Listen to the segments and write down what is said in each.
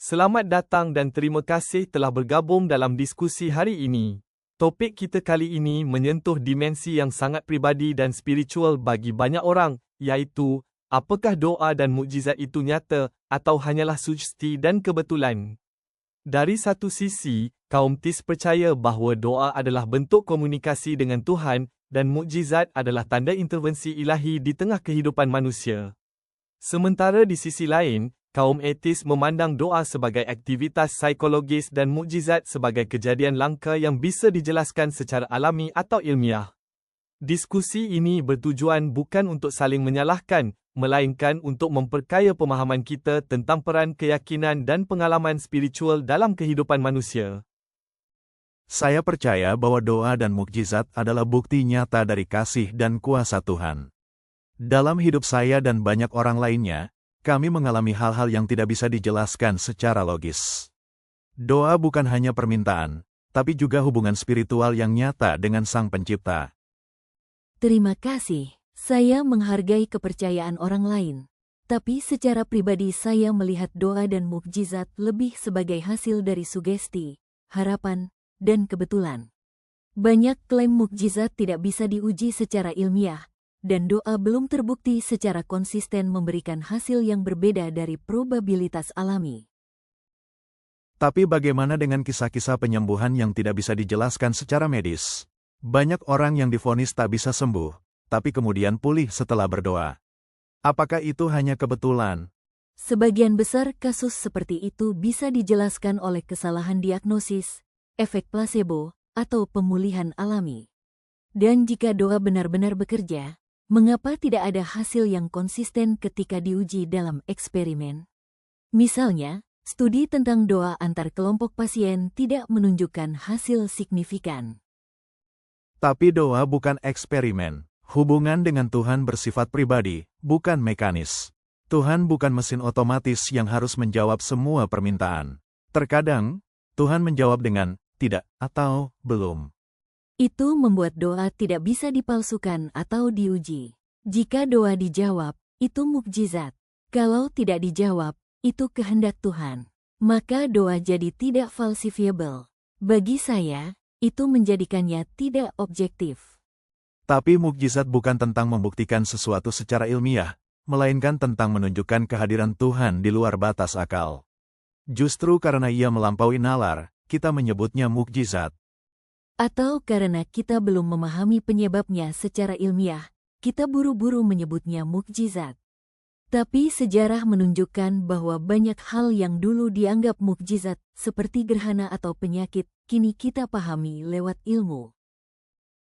Selamat datang dan terima kasih telah bergabung dalam diskusi hari ini. Topik kita kali ini menyentuh dimensi yang sangat pribadi dan spiritual bagi banyak orang, iaitu, apakah doa dan mukjizat itu nyata atau hanyalah sugesti dan kebetulan? Dari satu sisi, kaum Tis percaya bahawa doa adalah bentuk komunikasi dengan Tuhan dan mukjizat adalah tanda intervensi ilahi di tengah kehidupan manusia. Sementara di sisi lain, kaum etis memandang doa sebagai aktivitas psikologis dan mukjizat sebagai kejadian langka yang bisa dijelaskan secara alami atau ilmiah. Diskusi ini bertujuan bukan untuk saling menyalahkan, melainkan untuk memperkaya pemahaman kita tentang peran keyakinan dan pengalaman spiritual dalam kehidupan manusia. Saya percaya bahwa doa dan mukjizat adalah bukti nyata dari kasih dan kuasa Tuhan. Dalam hidup saya dan banyak orang lainnya, kami mengalami hal-hal yang tidak bisa dijelaskan secara logis. Doa bukan hanya permintaan, tapi juga hubungan spiritual yang nyata dengan Sang Pencipta. Terima kasih. Saya menghargai kepercayaan orang lain. Tapi secara pribadi saya melihat doa dan mukjizat lebih sebagai hasil dari sugesti, harapan, dan kebetulan. Banyak klaim mukjizat tidak bisa diuji secara ilmiah, dan doa belum terbukti secara konsisten memberikan hasil yang berbeda dari probabilitas alami. Tapi bagaimana dengan kisah-kisah penyembuhan yang tidak bisa dijelaskan secara medis? Banyak orang yang divonis tak bisa sembuh, tapi kemudian pulih setelah berdoa. Apakah itu hanya kebetulan? Sebagian besar kasus seperti itu bisa dijelaskan oleh kesalahan diagnosis, efek placebo, atau pemulihan alami. Dan jika doa benar-benar bekerja, mengapa tidak ada hasil yang konsisten ketika diuji dalam eksperimen? Misalnya, studi tentang doa antar kelompok pasien tidak menunjukkan hasil signifikan. Tapi doa bukan eksperimen. Hubungan dengan Tuhan bersifat pribadi, bukan mekanis. Tuhan bukan mesin otomatis yang harus menjawab semua permintaan. Terkadang, Tuhan menjawab dengan tidak atau belum. Itu membuat doa tidak bisa dipalsukan atau diuji. Jika doa dijawab, itu mukjizat. Kalau tidak dijawab, itu kehendak Tuhan. Maka doa jadi tidak falsifiable. Bagi saya, itu menjadikannya tidak objektif. Tapi mukjizat bukan tentang membuktikan sesuatu secara ilmiah, melainkan tentang menunjukkan kehadiran Tuhan di luar batas akal. Justru karena ia melampaui nalar, kita menyebutnya mukjizat. Atau karena kita belum memahami penyebabnya secara ilmiah, kita buru-buru menyebutnya mukjizat. Tapi sejarah menunjukkan bahwa banyak hal yang dulu dianggap mukjizat, seperti gerhana atau penyakit, kini kita pahami lewat ilmu.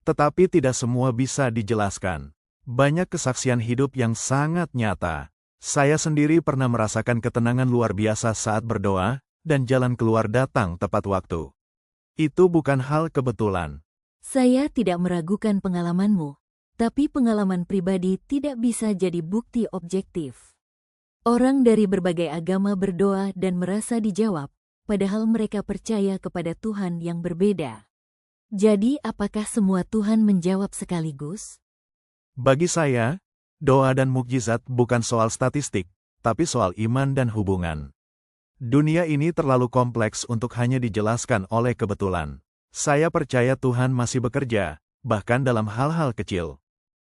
Tetapi tidak semua bisa dijelaskan. Banyak kesaksian hidup yang sangat nyata. Saya sendiri pernah merasakan ketenangan luar biasa saat berdoa, dan jalan keluar datang tepat waktu. Itu bukan hal kebetulan. Saya tidak meragukan pengalamanmu, tapi pengalaman pribadi tidak bisa jadi bukti objektif. Orang dari berbagai agama berdoa dan merasa dijawab, padahal mereka percaya kepada Tuhan yang berbeda. Jadi apakah semua Tuhan menjawab sekaligus? Bagi saya, doa dan mukjizat bukan soal statistik, tapi soal iman dan hubungan. Dunia ini terlalu kompleks untuk hanya dijelaskan oleh kebetulan. Saya percaya Tuhan masih bekerja, bahkan dalam hal-hal kecil.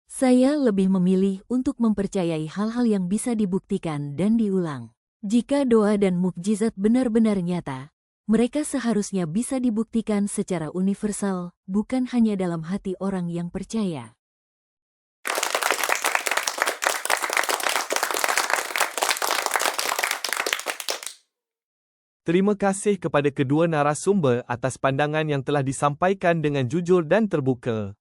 Saya lebih memilih untuk mempercayai hal-hal yang bisa dibuktikan dan diulang. Jika doa dan mukjizat benar-benar nyata, mereka seharusnya bisa dibuktikan secara universal, bukan hanya dalam hati orang yang percaya. Terima kasih kepada kedua narasumber atas pandangan yang telah disampaikan dengan jujur dan terbuka.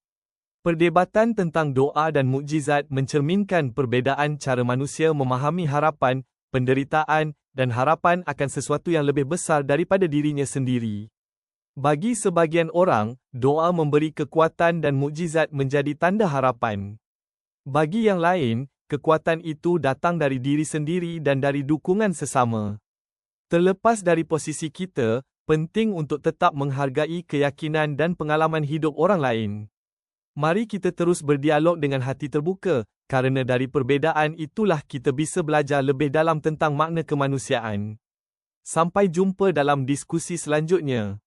Perdebatan tentang doa dan mukjizat mencerminkan perbezaan cara manusia memahami harapan, penderitaan, dan harapan akan sesuatu yang lebih besar daripada dirinya sendiri. Bagi sebagian orang, doa memberi kekuatan dan mukjizat menjadi tanda harapan. Bagi yang lain, kekuatan itu datang dari diri sendiri dan dari dukungan sesama. Terlepas dari posisi kita, penting untuk tetap menghargai keyakinan dan pengalaman hidup orang lain. Mari kita terus berdialog dengan hati terbuka, kerana dari perbezaan itulah kita bisa belajar lebih dalam tentang makna kemanusiaan. Sampai jumpa dalam diskusi selanjutnya.